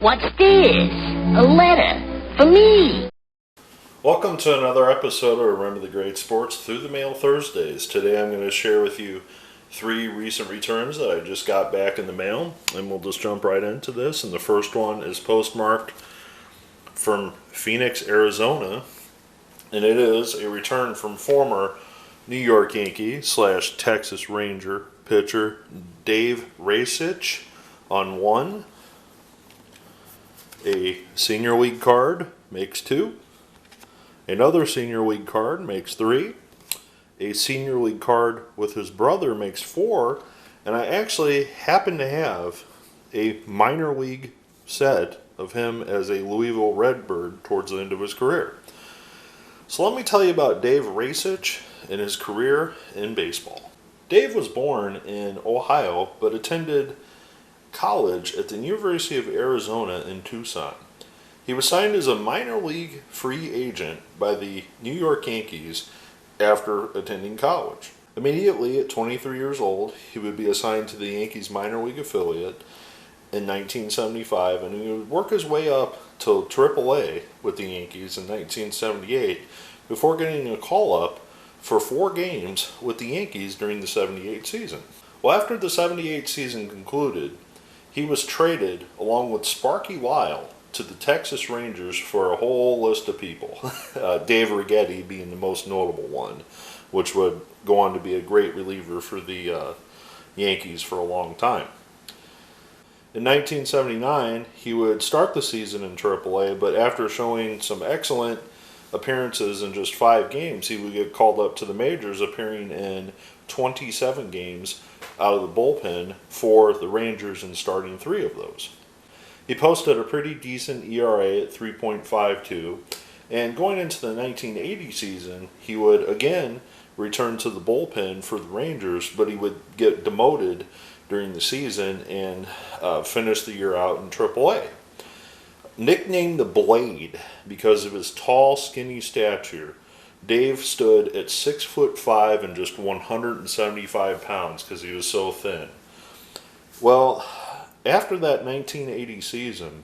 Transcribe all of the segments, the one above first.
What's this? A letter for me. Welcome to another episode of Remember the Great Sports Through the Mail Thursdays. Today I'm going to share with you 3 recent returns that I just got back in the mail, and we'll just jump right into this. And the first one is postmarked from Phoenix, Arizona, and it is a return from former New York Yankee / Texas Ranger pitcher Dave Rajsich on 1. A senior league card makes 2. Another senior league card makes 3. A senior league card with his brother makes 4. And I actually happen to have a minor league set of him as a Louisville Redbird towards the end of his career. So let me tell you about Dave Rajsich and his career in baseball. Dave was born in Ohio but attended college at the University of Arizona in Tucson. He was signed as a minor league free agent by the New York Yankees after attending college. Immediately at 23 years old, he would be assigned to the Yankees minor league affiliate in 1975, and he would work his way up to AAA with the Yankees in 1978 before getting a call-up for 4 games with the Yankees during the 78 season. Well, after the 78 season concluded, he was traded along with Sparky Lyle to the Texas Rangers for a whole list of people, Dave Righetti being the most notable one, which would go on to be a great reliever for the Yankees for a long time. In 1979, he would start the season in AAA, but after showing some excellent appearances in just 5 games, he would get called up to the majors, appearing in 27 games out of the bullpen for the Rangers and starting 3 of those. He posted a pretty decent ERA at 3.52, and going into the 1980 season, he would again return to the bullpen for the Rangers, but he would get demoted during the season and finish the year out in AAA. Nicknamed the Blade because of his tall, skinny stature, Dave stood at 6'5" and just 175 pounds because he was so thin. Well, after that 1980 season,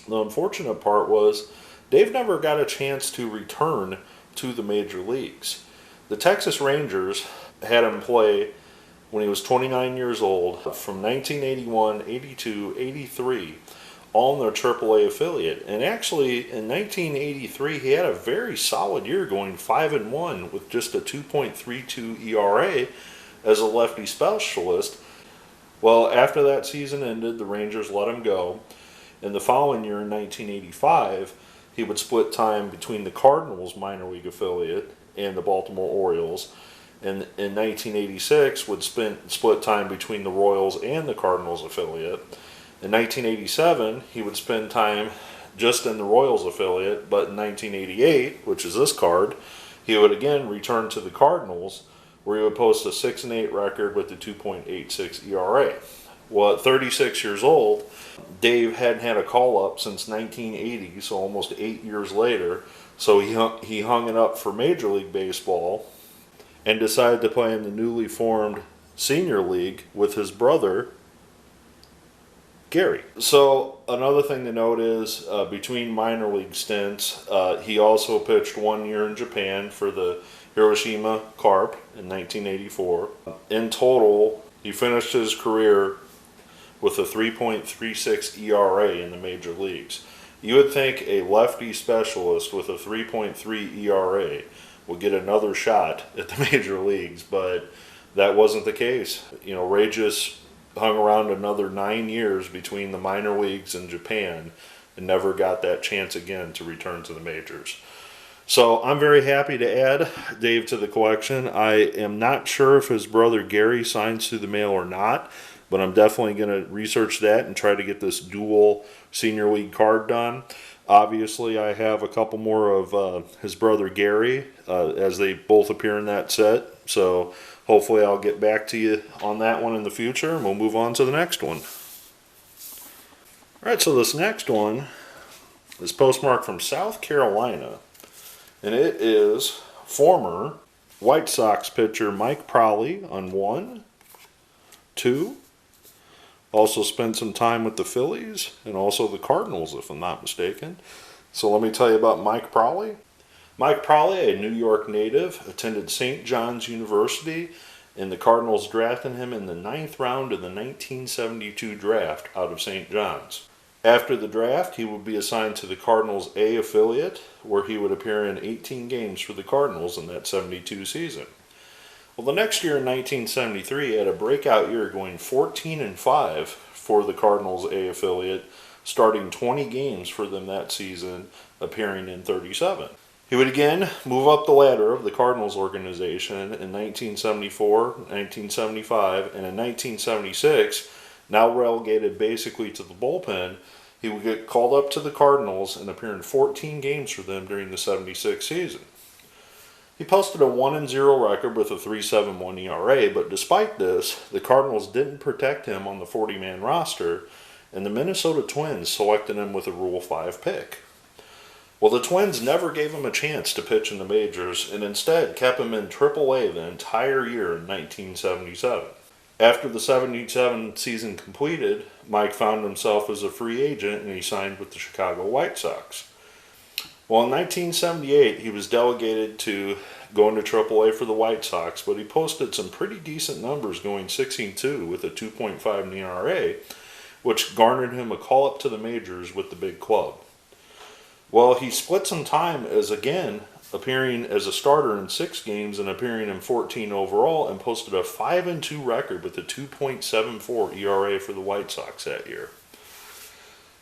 the unfortunate part was Dave never got a chance to return to the major leagues. The Texas Rangers had him play when he was 29 years old from 1981, 82, 83, all in their AAA affiliate. And actually, in 1983, he had a very solid year, going 5-1 with just a 2.32 ERA as a lefty specialist. Well, after that season ended, the Rangers let him go. And the following year, in 1985, he would split time between the Cardinals minor league affiliate and the Baltimore Orioles. And in 1986, would split time between the Royals and the Cardinals affiliate. In 1987, he would spend time just in the Royals affiliate, but in 1988, which is this card, he would again return to the Cardinals, where he would post a 6-8 record with a 2.86 ERA. Well, at 36 years old, Dave hadn't had a call-up since 1980, so almost 8 years later, so he hung it up for Major League Baseball and decided to play in the newly formed Senior League with his brother, Gary. So another thing to note is between minor league stints, he also pitched 1 year in Japan for the Hiroshima Carp in 1984. In total, he finished his career with a 3.36 ERA in the major leagues. You would think a lefty specialist with a 3.3 ERA would get another shot at the major leagues, but that wasn't the case. Ray just hung around another 9 years between the minor leagues and Japan and never got that chance again to return to the majors. So I'm very happy to add Dave to the collection. I am not sure if his brother Gary signs through the mail or not, but I'm definitely going to research that and try to get this dual senior league card done. Obviously, I have a couple more of his brother Gary, as they both appear in that set. So hopefully I'll get back to you on that one in the future, and we'll move on to the next one. All right, so this next one is postmarked from South Carolina, and it is former White Sox pitcher Mike Prolly on 1, 2, Also spent some time with the Phillies and also the Cardinals, if I'm not mistaken. So let me tell you about Mike Prolly. Mike Prolly, a New York native, attended St. John's University, and the Cardinals drafted him in the 9th round of the 1972 draft out of St. John's. After the draft, he would be assigned to the Cardinals A affiliate, where he would appear in 18 games for the Cardinals in that 72 season. Well, the next year in 1973, he had a breakout year, going 14-5 for the Cardinals A affiliate, starting 20 games for them that season, appearing in 37. He would again move up the ladder of the Cardinals organization in 1974, 1975, and in 1976, now relegated basically to the bullpen. He would get called up to the Cardinals and appear in 14 games for them during the 76 season. He posted a 1-0 record with a 3.71 ERA, but despite this, the Cardinals didn't protect him on the 40-man roster, and the Minnesota Twins selected him with a Rule 5 pick. Well, the Twins never gave him a chance to pitch in the majors, and instead kept him in AAA the entire year in 1977. After the 77 season completed, Mike found himself as a free agent, and he signed with the Chicago White Sox. Well, in 1978, he was delegated to go into AAA for the White Sox, but he posted some pretty decent numbers, going 16-2 with a 2.5 ERA, which garnered him a call-up to the majors with the big club. Well, he split some time as, again, appearing as a starter in 6 games and appearing in 14 overall, and posted a 5-2 record with a 2.74 ERA for the White Sox that year.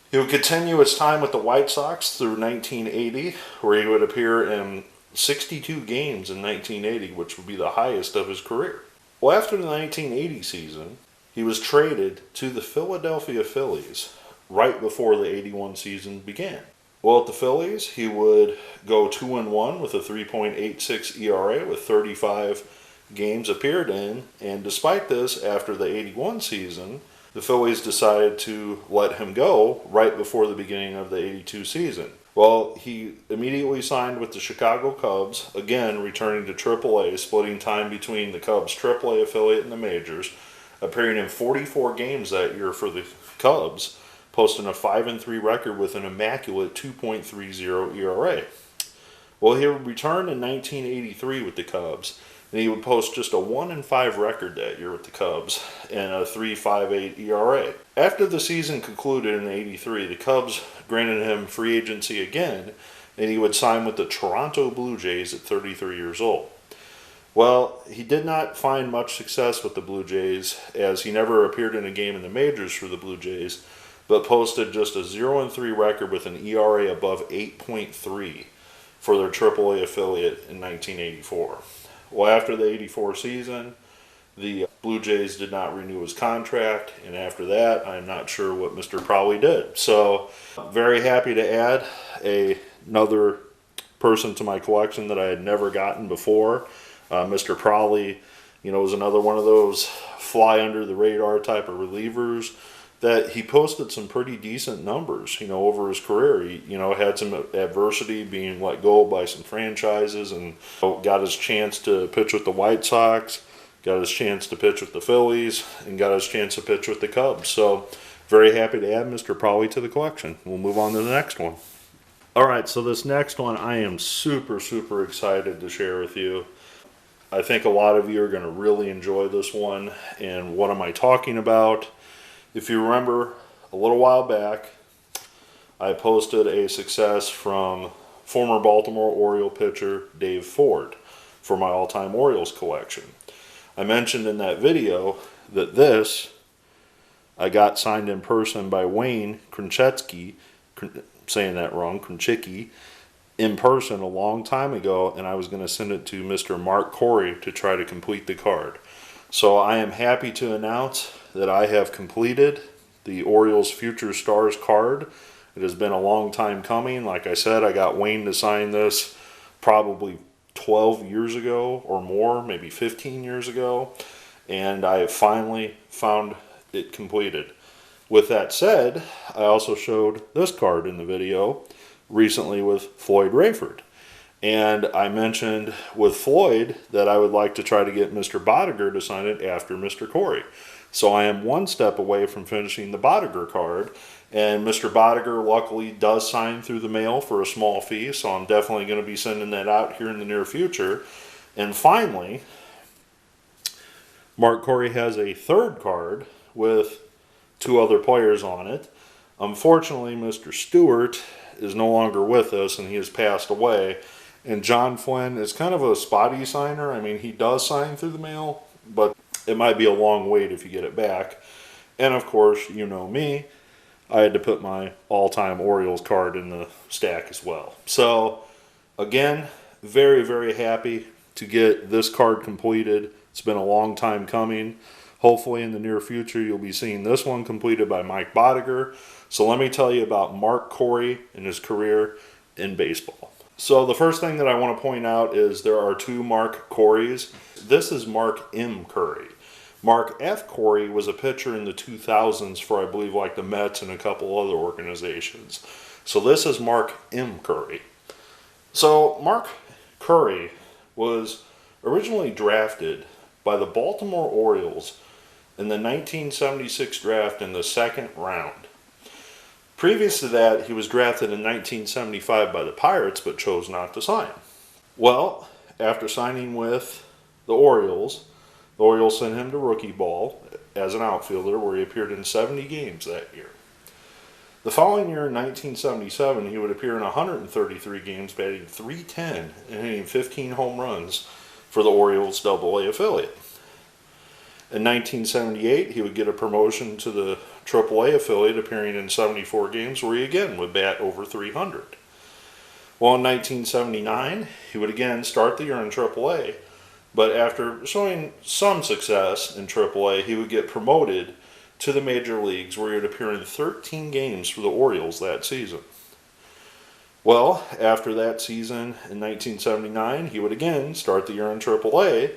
He would continue his time with the White Sox through 1980, where he would appear in 62 games in 1980, which would be the highest of his career. Well, after the 1980 season, he was traded to the Philadelphia Phillies right before the 81 season began. Well, at the Phillies, he would go 2-1 with a 3.86 ERA with 35 games appeared in, and despite this, after the 81 season, the Phillies decided to let him go right before the beginning of the 82 season. Well, he immediately signed with the Chicago Cubs, again returning to AAA, splitting time between the Cubs' AAA affiliate and the majors, appearing in 44 games that year for the Cubs, posting a 5-3 record with an immaculate 2.30 ERA. Well, he would return in 1983 with the Cubs, and he would post just a 1-5 record that year with the Cubs and a 3.58 ERA. After the season concluded in '83, the Cubs granted him free agency again, and he would sign with the Toronto Blue Jays at 33 years old. Well, he did not find much success with the Blue Jays, as he never appeared in a game in the majors for the Blue Jays, but posted just a 0-3 record with an ERA above 8.3 for their AAA affiliate in 1984. Well, after the 84 season, the Blue Jays did not renew his contract, and after that, I'm not sure what Mr. Prolly did. So, very happy to add another person to my collection that I had never gotten before. Mr. Prolly, was another one of those fly under the radar type of relievers that he posted some pretty decent numbers, over his career. He, had some adversity, being let go by some franchises, and got his chance to pitch with the White Sox, got his chance to pitch with the Phillies, and got his chance to pitch with the Cubs. So, very happy to add Mr. Prolly to the collection. We'll move on to the next one. All right, so this next one I am super, super excited to share with you. I think a lot of you are going to really enjoy this one. And what am I talking about? If you remember, a little while back, I posted a success from former Baltimore Oriole pitcher Dave Ford for my all-time Orioles collection. I mentioned in that video that I got signed in person by Wayne Krzyzewski, saying that wrong, Krzyzewski, in person a long time ago, and I was going to send it to Mr. Mark Corey to try to complete the card. So I am happy to announce that I have completed the Orioles Future Stars card. It has been a long time coming. Like I said, I got Wayne to sign this probably 12 years ago or more, maybe 15 years ago, and I have finally found it completed. With that said, I also showed this card in the video recently with Floyd Rayford. And I mentioned with Floyd that I would like to try to get Mr. Bodiger to sign it after Mr. Corey. So I am one step away from finishing the Bodiger card. And Mr. Bodiger luckily does sign through the mail for a small fee, so I'm definitely going to be sending that out here in the near future. And finally, Mark Corey has a third card with 2 other players on it. Unfortunately, Mr. Stewart is no longer with us and he has passed away. And John Flynn is kind of a spotty signer. I mean, he does sign through the mail, but it might be a long wait if you get it back. And of course, you know me, I had to put my all-time Orioles card in the stack as well. So, again, very, very happy to get this card completed. It's been a long time coming. Hopefully in the near future you'll be seeing this one completed by Mike Bodiger. So let me tell you about Mark Corey and his career in baseball. So the first thing that I want to point out is there are 2 Mark Coreys. This is Mark M. Curry. Mark F. Corey was a pitcher in the 2000s for, I believe, like the Mets and a couple other organizations. So this is Mark M. Curry. So Mark Curry was originally drafted by the Baltimore Orioles in the 1976 draft in the 2nd round. Previous to that, he was drafted in 1975 by the Pirates, but chose not to sign. Well, after signing with the Orioles sent him to rookie ball as an outfielder, where he appeared in 70 games that year. The following year, in 1977, he would appear in 133 games, batting .310 and hitting 15 home runs for the Orioles AA affiliate. In 1978, he would get a promotion to the AAA affiliate, appearing in 74 games, where he again would bat over 300. Well, in 1979, he would again start the year in AAA, but after showing some success in AAA, he would get promoted to the major leagues, where he would appear in 13 games for the Orioles that season. Well, after that season in 1979, he would again start the year in AAA,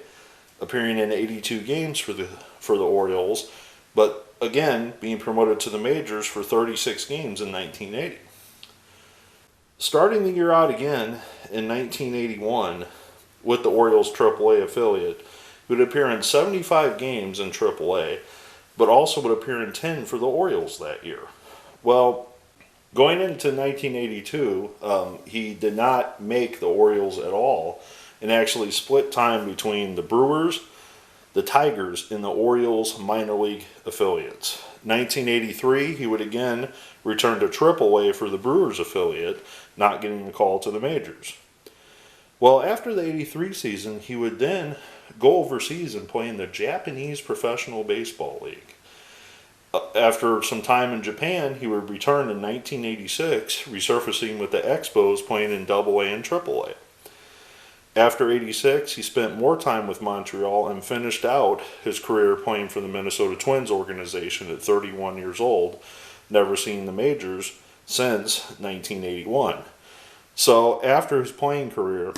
appearing in 82 games for the Orioles, but again being promoted to the majors for 36 games in 1980. Starting the year out again in 1981 with the Orioles AAA affiliate, he would appear in 75 games in AAA, but also would appear in 10 for the Orioles that year. Well, going into 1982, he did not make the Orioles at all, and actually split time between the Brewers, the Tigers, and the Orioles minor league affiliates. 1983, he would again return to AAA for the Brewers affiliate, not getting a call to the majors. Well, after the 83 season, he would then go overseas and play in the Japanese Professional Baseball League. After some time in Japan, he would return in 1986, resurfacing with the Expos, playing in AA and AAA. After 86, he spent more time with Montreal and finished out his career playing for the Minnesota Twins organization at 31 years old, never seen the majors since 1981. So after his playing career,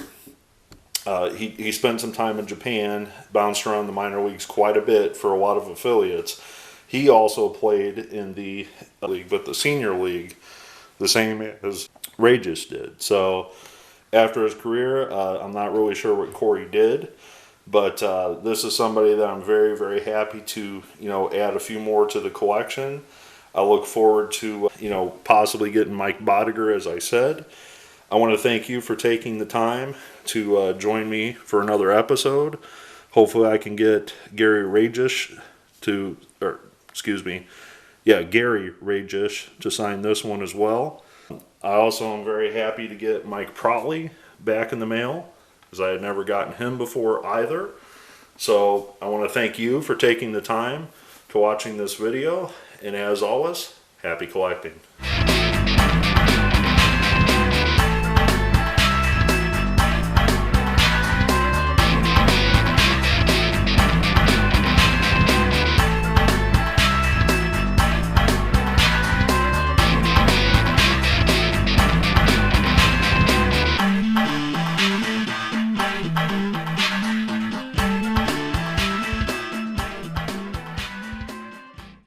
he spent some time in Japan, bounced around the minor leagues quite a bit for a lot of affiliates. He also played in the league, but the senior league, the same as Rajsich did. So after his career, I'm not really sure what Corey did, but this is somebody that I'm very, very happy to, add a few more to the collection. I look forward to, possibly getting Mike Bodiger, as I said. I want to thank you for taking the time to join me for another episode. Hopefully I can get Gary Rajsich Gary Rajsich to sign this one as well. I also am very happy to get Mike Prolly back in the mail, as I had never gotten him before either. So I want to thank you for taking the time to watching this video, and as always, happy collecting.